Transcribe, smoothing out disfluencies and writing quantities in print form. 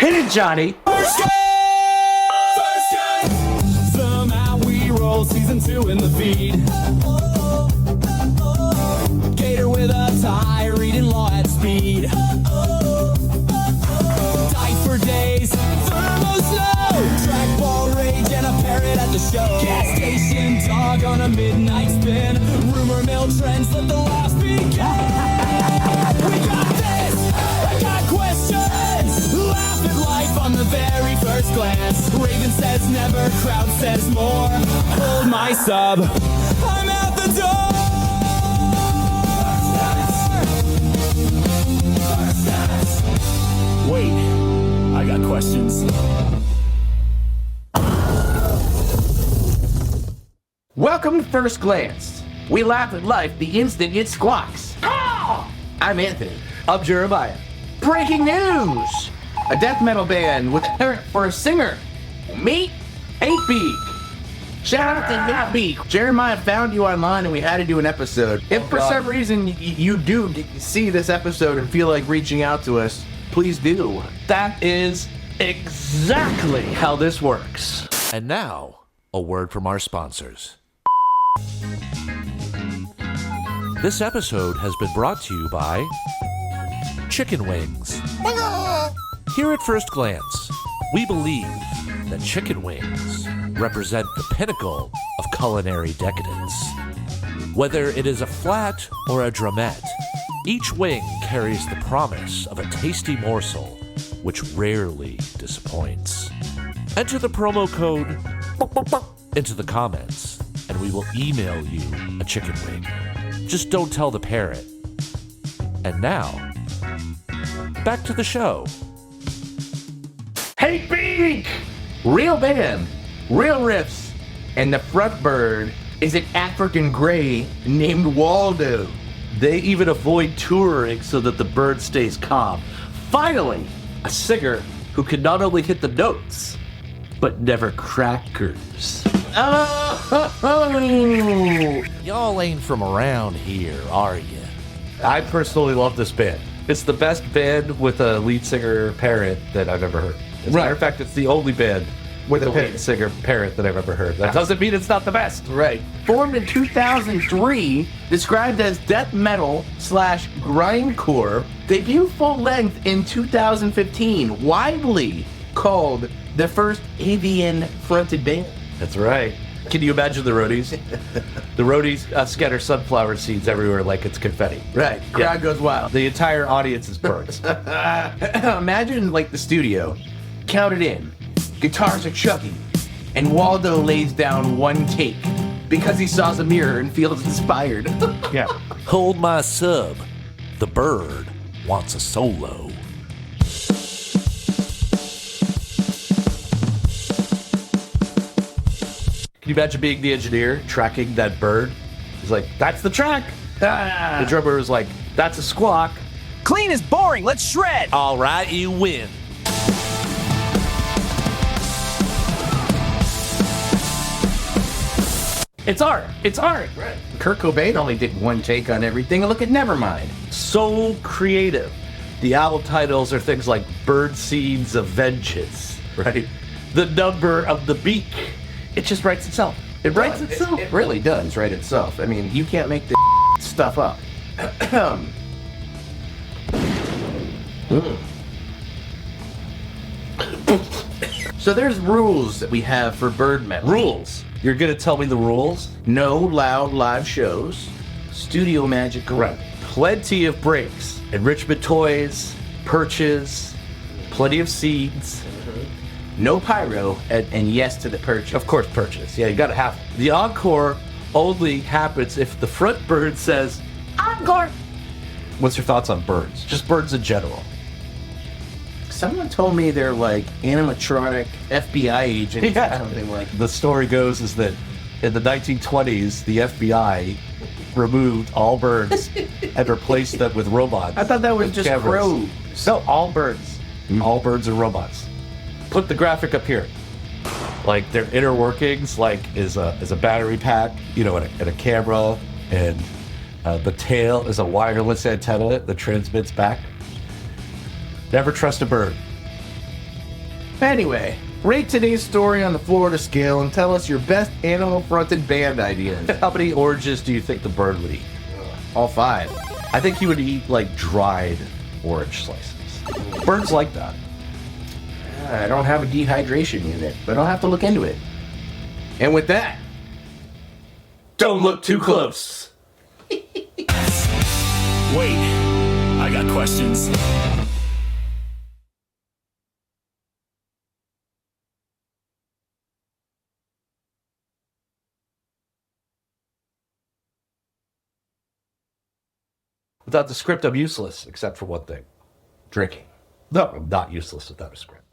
Hit it, Johnny. First Glance! Somehow we roll season 2 in the feed. Gator with a tie, reading law at speed. Tight for days, thermo snow. Trackball rage and a parrot at the show. Gas station dog on a midnight spin. Rumor mill trends, let the lost begin. We got this, I got questions. Laugh at life on the very first glance. Raven says never, crowd says more. Hold my sub, I'm out the door. Wait, I got questions. Welcome to First Glance. We laugh at life the instant it squawks. I'm Anthony. I'm Jeremiah. Breaking news! A death metal band with Parrot for a singer. Meet HateBeak. Shout out to HateBeak. Jeremiah found you online and we had to do an episode. If for some reason you do see this episode and feel like reaching out to us, please do. That is exactly how this works. And now, a word from our sponsors. This episode has been brought to you by Chicken Wings. Here at First Glance, we believe that chicken wings represent the pinnacle of culinary decadence. Whether it is a flat or a dramette, each wing carries the promise of a tasty morsel, which rarely disappoints. Enter the promo code into the comments, and we will email you a chicken wing. Just don't tell the parrot. And now, back to the show. HateBeak! Real band, real riffs, and the front bird is an African gray named Waldo. They even avoid touring so that the bird stays calm. Finally, a singer who can not only hit the notes, but never crackers. Oh! Y'all ain't from around here, are you? I personally love this band. It's the best band with a lead singer Parrot that I've ever heard. As a matter of fact, it's the only band with a lead singer Parrot that I've ever heard. That doesn't mean it's not the best. Right. Formed in 2003, described as death metal / grindcore, debut full length in 2015, widely called the first avian fronted band. That's right. Can you imagine the roadies? The roadies scatter sunflower seeds everywhere like it's confetti. Right. Crowd goes wild. The entire audience is birds. Imagine like the studio. Count it in. Guitars are chugging, and Waldo lays down one take because he saw the mirror and feels inspired. Yeah. Hold my sub. The bird wants a solo. Can you imagine being the engineer tracking that bird? He's like, that's the track. The drummer was like, that's a squawk. Clean is boring, let's shred! All right, you win. It's art. It's art. Right. Kurt Cobain only did one take on everything, and look at Nevermind. So creative. The album titles are things like Bird Seeds of Vengeance, right? The Number of the Beak. It just writes itself. It writes itself. It really does write itself. I mean, you can't make this stuff up. So there's rules that we have for bird metal. Rules. You're going to tell me the rules? No loud live shows. Studio magic. Correct. Plenty of breaks. Enrichment toys, perches, plenty of seeds. No pyro, and yes to the purchase. Of course, perches. Yeah, you got to have it. The encore only happens if the front bird says, encore. What's your thoughts on birds? Just birds in general. Someone told me they're like animatronic FBI agents or something like that. The story goes is that in the 1920s, the FBI removed all birds and replaced them with robots. I thought that was just cameras. crows. So all birds. All birds are robots. Put the graphic up here. Like their inner workings, like is a battery pack, you know, and a camera, and the tail is a wireless antenna that transmits back. Never trust a bird. Anyway, rate today's story on the Florida scale and tell us your best animal-fronted band ideas. How many oranges do you think the bird would eat? All 5. I think he would eat like dried orange slices. Birds like that. I don't have a dehydration unit, but I'll have to look into it. And with that, don't look too close. Wait, I got questions. Without the script, I'm useless, except for one thing. Drinking. No, I'm not useless without a script.